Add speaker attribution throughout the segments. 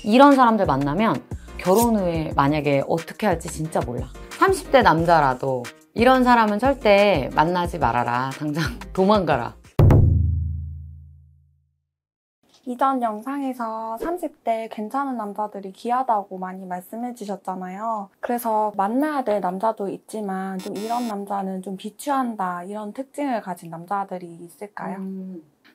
Speaker 1: 이런 사람들 만나면 결혼 후에 만약에 어떻게 할지 진짜 몰라. 30대 남자라도 이런 사람은 절대 만나지 말아라. 당장 도망가라.
Speaker 2: 이전 영상에서 30대 괜찮은 남자들이 귀하다고 많이 말씀해 주셨잖아요. 그래서 만나야 될 남자도 있지만 좀 이런 남자는 좀 비추한다, 이런 특징을 가진 남자들이 있을까요?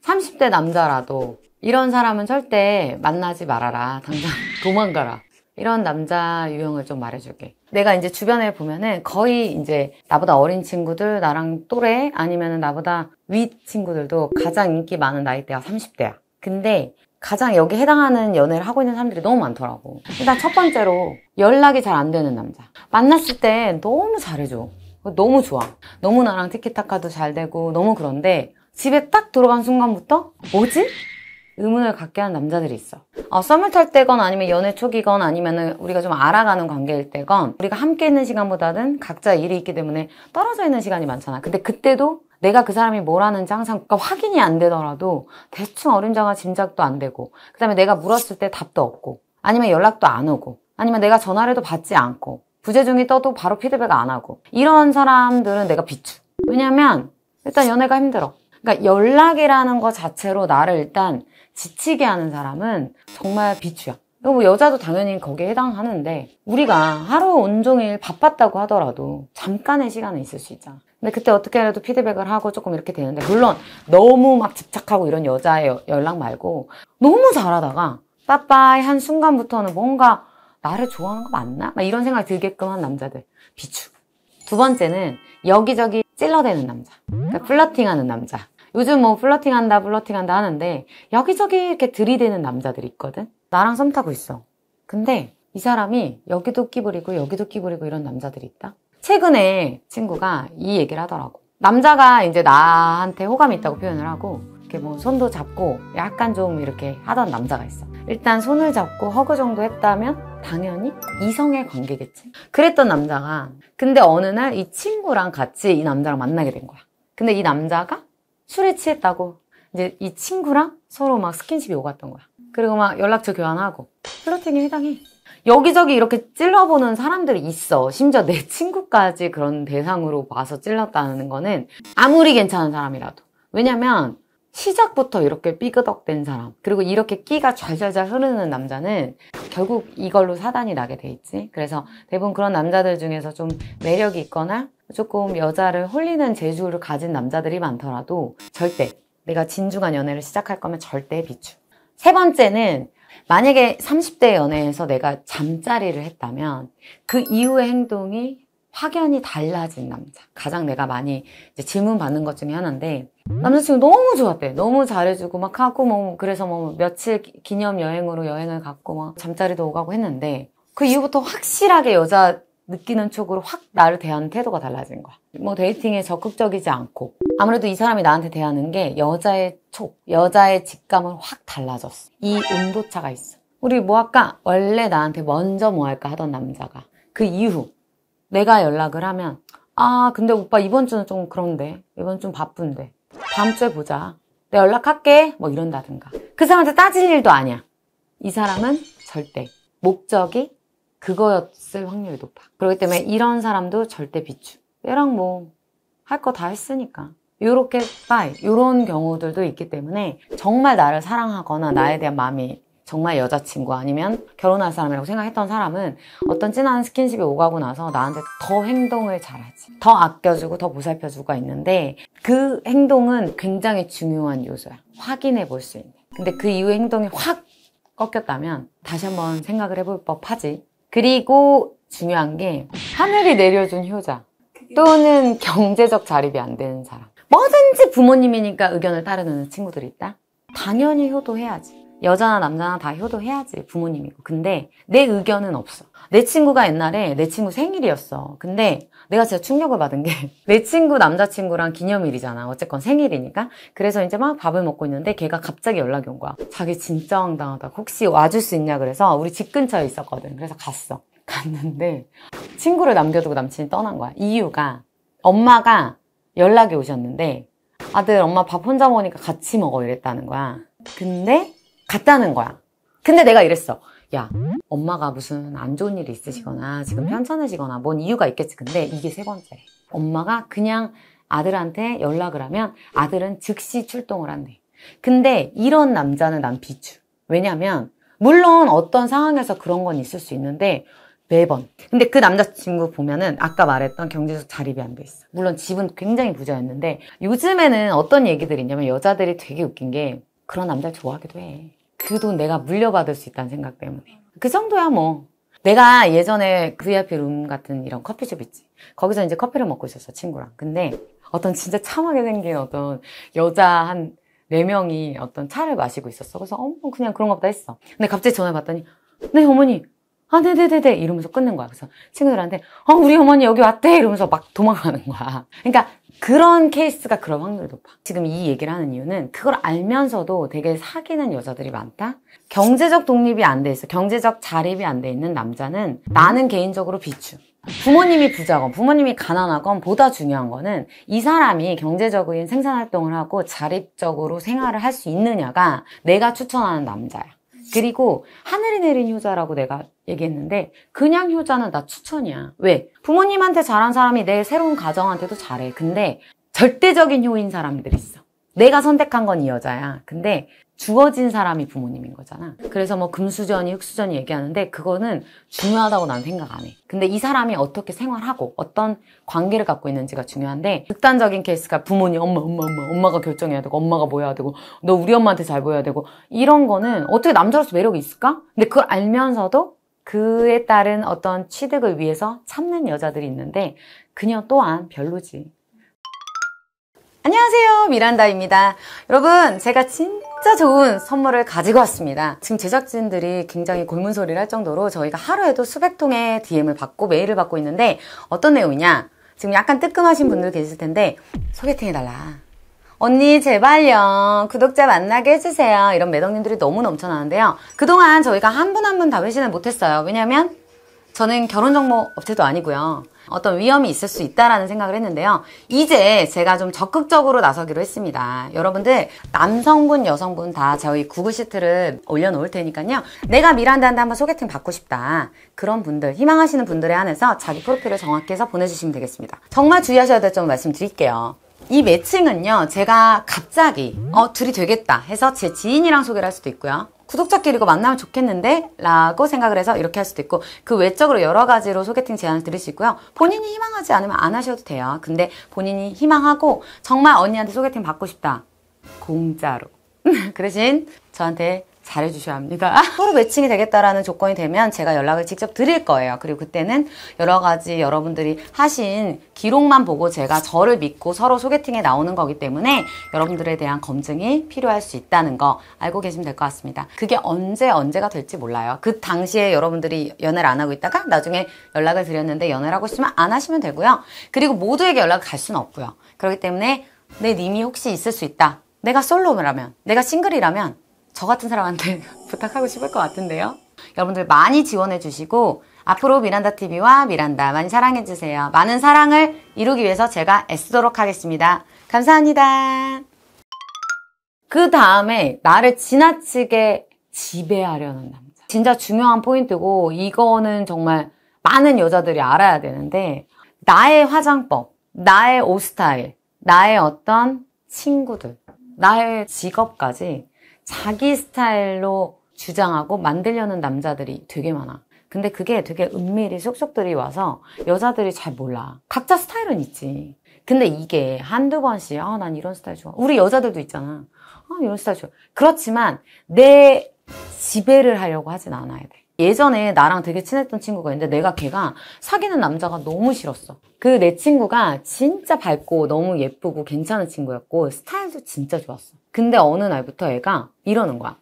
Speaker 1: 30대 남자라도 이런 사람은 절대 만나지 말아라. 당장 도망가라. 이런 남자 유형을 좀 말해줄게. 내가 이제 주변에 보면은 거의 이제 나보다 어린 친구들, 나랑 또래 아니면은 나보다 윗 친구들도 가장 인기 많은 나이대가 30대야. 근데 가장 여기 해당하는 연애를 하고 있는 사람들이 너무 많더라고. 일단 첫 번째로 연락이 잘 안 되는 남자. 만났을 때 너무 잘해줘. 너무 좋아. 너무 나랑 티키타카도 잘 되고 너무 그런데 집에 딱 들어간 순간부터 뭐지? 의문을 갖게 하는 남자들이 있어. 썸을 탈 때건 아니면 연애 초기건 아니면 우리가 좀 알아가는 관계일 때건 우리가 함께 있는 시간보다는 각자 일이 있기 때문에 떨어져 있는 시간이 많잖아. 근데 그때도 내가 그 사람이 뭘 하는지 항상 확인이 안 되더라도 대충 어림잡아 짐작도 안 되고, 그 다음에 내가 물었을 때 답도 없고, 아니면 연락도 안 오고, 아니면 내가 전화를 해도 받지 않고, 부재중이 떠도 바로 피드백 안 하고, 이런 사람들은 내가 비추. 왜냐면 일단 연애가 힘들어. 그러니까 연락이라는 것 자체로 나를 일단 지치게 하는 사람은 정말 비추야. 뭐 여자도 당연히 거기에 해당하는데 우리가 하루 온종일 바빴다고 하더라도 잠깐의 시간은 있을 수 있잖아. 근데 그때 어떻게 해도 피드백을 하고 조금 이렇게 되는데, 물론 너무 막 집착하고 이런 여자의 연락 말고 너무 잘하다가 빠빠이 한 순간부터는 뭔가 나를 좋아하는 거 맞나? 막 이런 생각이 들게끔 한 남자들 비추. 두 번째는 여기저기 찔러대는 남자. 그러니까 플러팅하는 남자. 요즘 뭐 플러팅한다 하는데 여기저기 이렇게 들이대는 남자들이 있거든. 나랑 썸 타고 있어. 근데 이 사람이 여기도 끼부리고 여기도 끼부리고 이런 남자들이 있다. 최근에 친구가 이 얘기를 하더라고. 남자가 이제 나한테 호감이 있다고 표현을 하고 이렇게 뭐 손도 잡고 약간 좀 이렇게 하던 남자가 있어. 일단 손을 잡고 허그 정도 했다면 당연히 이성의 관계겠지. 그랬던 남자가 근데 어느 날 이 친구랑 같이 이 남자랑 만나게 된 거야. 근데 이 남자가 술에 취했다고 이제 이 친구랑 서로 막 스킨십이 오갔던 거야. 그리고 막 연락처 교환하고. 플러팅에 해당해. 여기저기 이렇게 찔러보는 사람들이 있어. 심지어 내 친구까지 그런 대상으로 봐서 찔렀다는 거는 아무리 괜찮은 사람이라도. 왜냐면 시작부터 이렇게 삐그덕된 사람, 그리고 이렇게 끼가 잘잘잘 흐르는 남자는 결국 이걸로 사단이 나게 돼 있지. 그래서 대부분 그런 남자들 중에서 좀 매력이 있거나 조금 여자를 홀리는 재주를 가진 남자들이 많더라도 절대 내가 진중한 연애를 시작할 거면 절대 비추. 세 번째는 만약에 30대 연애에서 내가 잠자리를 했다면 그 이후의 행동이 확연히 달라진 남자. 가장 내가 많이 이제 질문 받는 것 중에 하나인데, 남자친구 너무 좋았대. 너무 잘해주고 막 하고 뭐 그래서 뭐 며칠 기념 여행으로 여행을 갔고 막 잠자리도 오가고 했는데 그 이후부터 확실하게 여자 느끼는 촉으로 확 나를 대하는 태도가 달라진 거야. 뭐 데이팅에 적극적이지 않고, 아무래도 이 사람이 나한테 대하는 게 여자의 촉, 여자의 직감은 확 달라졌어. 이 온도차가 있어. 우리 뭐 할까? 원래 나한테 먼저 뭐 할까 하던 남자가 그 이후 내가 연락을 하면 근데 오빠 이번 주는 좀 그런데, 이번 좀 바쁜데 다음 주에 보자, 내가 연락할게, 뭐 이런다든가. 그 사람한테 따질 일도 아니야. 이 사람은 절대 목적이 그거였을 확률이 높아. 그렇기 때문에 이런 사람도 절대 비추. 얘랑 뭐 할 거 다 했으니까. 요렇게 요런 경우들도 있기 때문에 정말 나를 사랑하거나 나에 대한 마음이 정말 여자친구 아니면 결혼할 사람이라고 생각했던 사람은 어떤 진한 스킨십이 오가고 나서 나한테 더 행동을 잘하지. 더 아껴주고 더 보살펴주고 있는데 그 행동은 굉장히 중요한 요소야. 확인해 볼 수 있는. 근데 그 이후에 행동이 확 꺾였다면 다시 한번 생각을 해볼 법하지. 그리고 중요한 게 하늘이 내려준 효자 또는 경제적 자립이 안 되는 사람. 뭐든지 부모님이니까 의견을 따르는 친구들이 있다? 당연히 효도해야지. 여자나 남자나 다 효도해야지, 부모님이고. 근데 내 의견은 없어. 내 친구가 옛날에 내 친구 생일이었어. 근데 내가 진짜 충격을 받은 게 내 친구 남자친구랑 기념일이잖아. 어쨌건 생일이니까. 그래서 이제 막 밥을 먹고 있는데 걔가 갑자기 연락이 온 거야. 자기 진짜 황당하다. 혹시 와줄 수 있냐 그래서 우리 집 근처에 있었거든. 그래서 갔는데 친구를 남겨두고 남친이 떠난 거야. 이유가 엄마가 연락이 오셨는데 아들 엄마 밥 혼자 먹으니까 같이 먹어 이랬다는 거야. 근데 갔다는 거야. 근데 내가 이랬어. 야, 엄마가 무슨 안 좋은 일이 있으시거나 지금 편찮으시거나 뭔 이유가 있겠지. 근데 이게 세 번째. 엄마가 그냥 아들한테 연락을 하면 아들은 즉시 출동을 한대. 근데 이런 남자는 난 비추. 왜냐면 물론 어떤 상황에서 그런 건 있을 수 있는데 매번. 근데 그 남자친구 보면은 아까 말했던 경제적 자립이 안 돼 있어. 물론 집은 굉장히 부자였는데 요즘에는 어떤 얘기들이 있냐면 여자들이 되게 웃긴 게 그런 남자를 좋아하기도 해. 그 돈 내가 물려받을 수 있다는 생각 때문에. 그 정도야 뭐. 내가 예전에 VIP 룸 같은 이런 커피숍 있지. 거기서 이제 커피를 먹고 있었어, 친구랑. 근데 어떤 진짜 참하게 생긴 어떤 여자 한 4명이 어떤 차를 마시고 있었어. 그래서 그냥 그런가 보다 했어. 근데 갑자기 전화 받더니 네 어머니. 아 네네네네 이러면서 끊는 거야. 그래서 친구들한테 우리 어머니 여기 왔대 이러면서 막 도망가는 거야. 그러니까 그런 케이스가 그럴 확률이 높아. 지금 이 얘기를 하는 이유는 그걸 알면서도 되게 사귀는 여자들이 많다? 경제적 독립이 안 돼 있어. 경제적 자립이 안 돼 있는 남자는 나는 개인적으로 비추. 부모님이 부자건 부모님이 가난하건 보다 중요한 거는 이 사람이 경제적인 생산활동을 하고 자립적으로 생활을 할 수 있느냐가 내가 추천하는 남자야. 그리고 하늘이 내린 효자라고 내가 얘기했는데 그냥 효자는 나 추천이야. 왜? 부모님한테 잘한 사람이 내 새로운 가정한테도 잘해. 근데 절대적인 효인 사람들이 있어. 내가 선택한 건 이 여자야. 근데 주어진 사람이 부모님인 거잖아. 그래서 뭐 금수저니 흙수저니 얘기하는데 그거는 중요하다고 난 생각 안 해. 근데 이 사람이 어떻게 생활하고 어떤 관계를 갖고 있는지가 중요한데 극단적인 케이스가 부모님 엄마가 결정해야 되고 엄마가 뭐 해야 되고 너 우리 엄마한테 잘 보여야 되고 이런 거는 어떻게 남자로서 매력이 있을까? 근데 그걸 알면서도 그에 따른 어떤 취득을 위해서 참는 여자들이 있는데 그녀 또한 별로지. 안녕하세요, 미란다입니다. 여러분, 제가 진짜 좋은 선물을 가지고 왔습니다. 지금 제작진들이 굉장히 골문소리를 할 정도로 저희가 하루에도 수백 통의 DM을 받고 메일을 받고 있는데 어떤 내용이냐? 지금 약간 뜨끔하신 분들 계실 텐데 소개팅 해달라. 언니 제발요. 구독자 만나게 해주세요. 이런 매덕님들이 너무 넘쳐나는데요. 그동안 저희가 한 분 한 분 다 회신을 못했어요. 왜냐면 저는 결혼정보 업체도 아니고요. 어떤 위험이 있을 수 있다라는 생각을 했는데요. 이제 제가 좀 적극적으로 나서기로 했습니다. 여러분들 남성분, 여성분 다 저희 구글 시트를 올려놓을 테니까요. 내가 미란다한테 한번 소개팅 받고 싶다. 그런 분들, 희망하시는 분들에 한해서 자기 프로필을 정확히 해서 보내주시면 되겠습니다. 정말 주의하셔야 될 점 말씀드릴게요. 이 매칭은요. 제가 갑자기 둘이 되겠다 해서 제 지인이랑 소개를 할 수도 있고요. 구독자끼리 이거 만나면 좋겠는데? 라고 생각을 해서 이렇게 할 수도 있고 그 외적으로 여러 가지로 소개팅 제안을 드릴 수 있고요. 본인이 희망하지 않으면 안 하셔도 돼요. 근데 본인이 희망하고 정말 언니한테 소개팅 받고 싶다. 공짜로. 그 대신 저한테 잘해주셔야 합니다. 서로 매칭이 되겠다라는 조건이 되면 제가 연락을 직접 드릴 거예요. 그리고 그때는 여러 가지 여러분들이 하신 기록만 보고 제가 저를 믿고 서로 소개팅에 나오는 거기 때문에 여러분들에 대한 검증이 필요할 수 있다는 거 알고 계시면 될 것 같습니다. 그게 언제가 될지 몰라요. 그 당시에 여러분들이 연애를 안 하고 있다가 나중에 연락을 드렸는데 연애를 하고 싶으면 안 하시면 되고요. 그리고 모두에게 연락을 갈 수는 없고요. 그렇기 때문에 내 님이 혹시 있을 수 있다. 내가 솔로라면, 내가 싱글이라면 저 같은 사람한테 부탁하고 싶을 것 같은데요. 여러분들 많이 지원해 주시고 앞으로 미란다TV와 미란다 많이 사랑해 주세요. 많은 사랑을 이루기 위해서 제가 애쓰도록 하겠습니다. 감사합니다. 그 다음에 나를 지나치게 지배하려는 남자. 진짜 중요한 포인트고 이거는 정말 많은 여자들이 알아야 되는데 나의 화장법, 나의 옷 스타일, 나의 어떤 친구들, 나의 직업까지 자기 스타일로 주장하고 만들려는 남자들이 되게 많아. 근데 그게 되게 은밀히 쏙쏙들이 와서 여자들이 잘 몰라. 각자 스타일은 있지. 근데 이게 한두 번씩 난 이런 스타일 좋아. 우리 여자들도 있잖아. 이런 스타일 좋아. 그렇지만 내 지배를 하려고 하진 않아야 돼. 예전에 나랑 되게 친했던 친구가 있는데 내가 걔가 사귀는 남자가 너무 싫었어. 그 내 친구가 진짜 밝고 너무 예쁘고 괜찮은 친구였고 스타일도 진짜 좋았어. 근데 어느 날부터 애가 이러는 거야.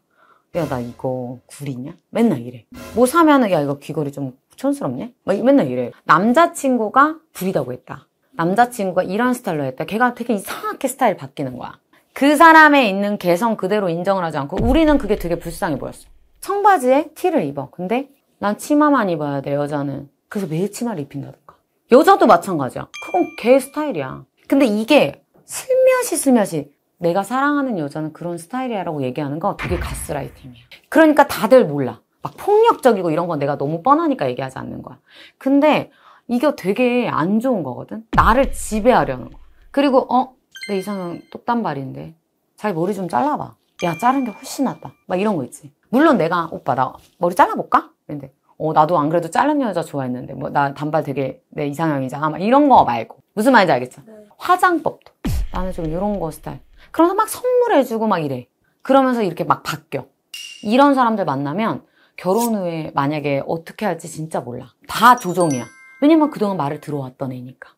Speaker 1: 야, 나 이거 구리냐? 맨날 이래. 뭐 사면은 야, 이거 귀걸이 좀 촌스럽네? 막 맨날 이래. 남자친구가 구리다고 했다. 남자친구가 이런 스타일로 했다. 걔가 되게 이상하게 스타일 바뀌는 거야. 그 사람에 있는 개성 그대로 인정을 하지 않고 우리는 그게 되게 불쌍해 보였어. 청바지에 티를 입어. 근데 난 치마만 입어야 돼, 여자는. 그래서 매일 치마를 입힌다던가. 여자도 마찬가지야. 그건 걔 스타일이야. 근데 이게 슬며시 내가 사랑하는 여자는 그런 스타일이야 라고 얘기하는 거 되게 가스라이팅이야. 그러니까 다들 몰라. 막 폭력적이고 이런 건 내가 너무 뻔하니까 얘기하지 않는 거야. 근데 이게 되게 안 좋은 거거든. 나를 지배하려는 거. 그리고 내 이상형 똑단발인데 자기 머리 좀 잘라봐. 야, 자른 게 훨씬 낫다. 막 이런 거 있지. 물론 내가 오빠 나 머리 잘라볼까? 근데 나도 안 그래도 자른 여자 좋아했는데 뭐 나 단발 되게 내 이상형이잖아. 막 이런 거 말고. 무슨 말인지 알겠죠?
Speaker 2: 네.
Speaker 1: 화장법도. 나는 좀 이런 거 스타일. 그러면서 막 선물해주고 막 이래. 그러면서 이렇게 막 바뀌어. 이런 사람들 만나면 결혼 후에 만약에 어떻게 할지 진짜 몰라. 다 조종이야. 왜냐면 그동안 말을 들어왔던 애니까.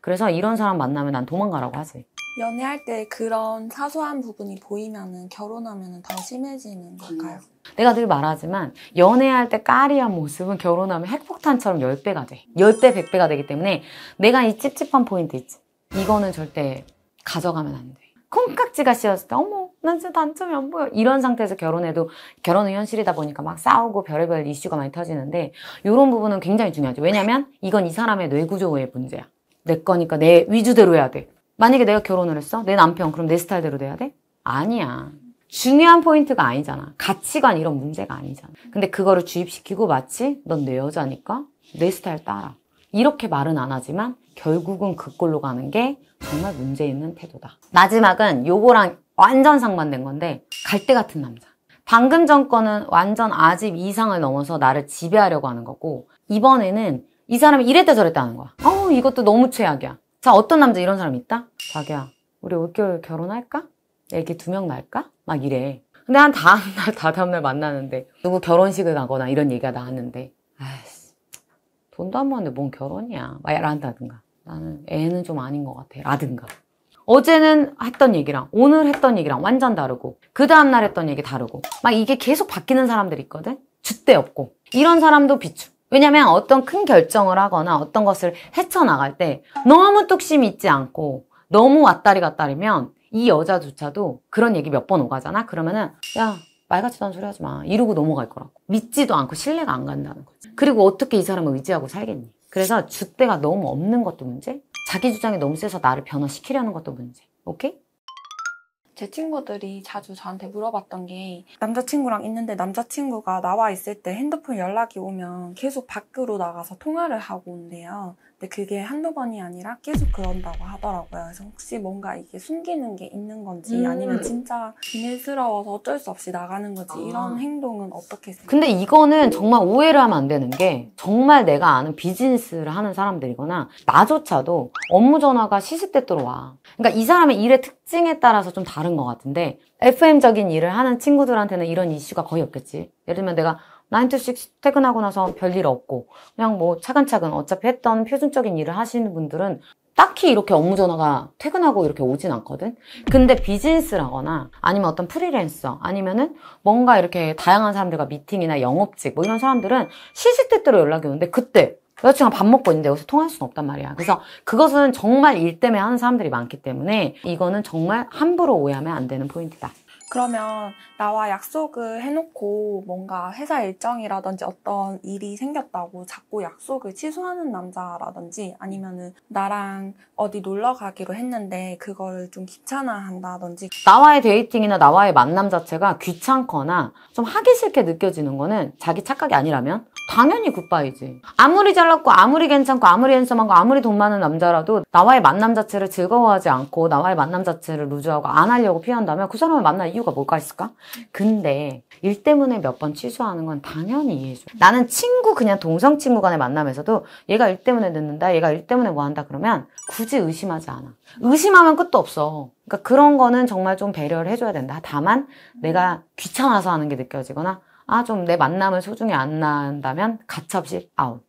Speaker 1: 그래서 이런 사람 만나면 난 도망가라고 하지.
Speaker 2: 연애할 때 그런 사소한 부분이 보이면은 결혼하면은 더 심해지는 걸까요?
Speaker 1: 내가 늘 말하지만 연애할 때 까리한 모습은 결혼하면 핵폭탄처럼 10배가 돼. 10배, 100배가 되기 때문에 내가 이 찝찝한 포인트 있지. 이거는 절대 가져가면 안 돼. 콩깍지가 씌었을 때 어머 난 진짜 단점이 안 보여. 이런 상태에서 결혼해도 결혼은 현실이다 보니까 막 싸우고 별의별 이슈가 많이 터지는데 이런 부분은 굉장히 중요하죠. 왜냐면 이건 이 사람의 뇌구조의 문제야. 내 거니까 내 위주대로 해야 돼. 만약에 내가 결혼을 했어? 내 남편 그럼 내 스타일대로 돼야 돼? 아니야. 중요한 포인트가 아니잖아. 가치관 이런 문제가 아니잖아. 근데 그거를 주입시키고 마치 넌 내 여자니까 내 스타일 따라. 이렇게 말은 안 하지만 결국은 그 꼴로 가는 게 정말 문제 있는 태도다. 마지막은 요거랑 완전 상반된 건데 갈대 같은 남자. 방금 전 거는 완전 아집 이상을 넘어서 나를 지배하려고 하는 거고 이번에는 이 사람이 이랬다 저랬다 하는 거야. 이것도 너무 최악이야. 자, 어떤 남자 이런 사람 있다? 자기야, 우리 올겨울 결혼할까? 애기 2명 낳을까? 막 이래. 근데 한 다다음날 만나는데 누구 결혼식을 가거나 이런 얘기가 나왔는데 아이씨, 돈도 안 모았는데 뭔 결혼이야. 막 이런다든가. 나는 애는 좀 아닌 것 같아. 라든가. 어제는 했던 얘기랑 오늘 했던 얘기랑 완전 다르고 그 다음날 했던 얘기 다르고 막 이게 계속 바뀌는 사람들이 있거든? 줏대 없고. 이런 사람도 비추. 왜냐면 어떤 큰 결정을 하거나 어떤 것을 헤쳐나갈 때 너무 뚝심이 있지 않고 너무 왔다리 갔다리면 이 여자조차도 그런 얘기 몇 번 오가잖아? 그러면은 야, 말 같지도 않은 소리 하지 마. 이러고 넘어갈 거라고. 믿지도 않고 신뢰가 안 간다는 거지. 그리고 어떻게 이 사람을 의지하고 살겠니? 그래서 줏대가 너무 없는 것도 문제? 자기 주장이 너무 세서 나를 변화시키려는 것도 문제. 오케이?
Speaker 2: 제 친구들이 자주 저한테 물어봤던 게 남자친구랑 있는데 남자친구가 나와 있을 때 핸드폰 연락이 오면 계속 밖으로 나가서 통화를 하고 온대요. 근데 그게 한두 번이 아니라 계속 그런다고 하더라고요. 그래서 혹시 뭔가 이게 숨기는 게 있는 건지 아니면 진짜 비밀스러워서 어쩔 수 없이 나가는 거지 이런 행동은 어떻게 생각해요?
Speaker 1: 근데 이거는 정말 오해를 하면 안 되는 게 정말 내가 아는 비즈니스를 하는 사람들이거나 나조차도 업무 전화가 시시때때로 와. 그러니까 이 사람의 일의 특징에 따라서 좀 다른 것 같은데 FM적인 일을 하는 친구들한테는 이런 이슈가 거의 없겠지. 예를 들면 내가 9 to 6 퇴근하고 나서 별일 없고 그냥 뭐 차근차근 어차피 했던 표준적인 일을 하시는 분들은 딱히 이렇게 업무 전화가 퇴근하고 이렇게 오진 않거든. 근데 비즈니스라거나 아니면 어떤 프리랜서 아니면은 뭔가 이렇게 다양한 사람들과 미팅이나 영업직 뭐 이런 사람들은 시시때때로 연락이 오는데 그때 여자친구가 밥 먹고 있는데 여기서 통화할 수는 없단 말이야. 그래서 그것은 정말 일 때문에 하는 사람들이 많기 때문에 이거는 정말 함부로 오해하면 안 되는 포인트다.
Speaker 2: 그러면 나와 약속을 해놓고 뭔가 회사 일정이라든지 어떤 일이 생겼다고 자꾸 약속을 취소하는 남자라든지 아니면은 나랑 어디 놀러 가기로 했는데 그걸 좀 귀찮아한다든지
Speaker 1: 나와의 데이팅이나 나와의 만남 자체가 귀찮거나 좀 하기 싫게 느껴지는 거는 자기 착각이 아니라면 당연히 굿바이지. 아무리 잘났고 아무리 괜찮고 아무리 핸섬하고 아무리 돈 많은 남자라도 나와의 만남 자체를 즐거워하지 않고 나와의 만남 자체를 루즈하고 안 하려고 피한다면 그 사람을 만날 이유가 뭘까 있을까? 근데 일 때문에 몇 번 취소하는 건 당연히 이해해줘. 나는 친구 그냥 동성 친구 간의 만남에서도 얘가 일 때문에 늦는다 얘가 일 때문에 뭐 한다 그러면 굳이 의심하지 않아. 의심하면 끝도 없어. 그러니까 그런 거는 정말 좀 배려를 해줘야 된다. 다만 내가 귀찮아서 하는 게 느껴지거나 좀 내 만남을 소중히 안 한다면 가차없이 아웃.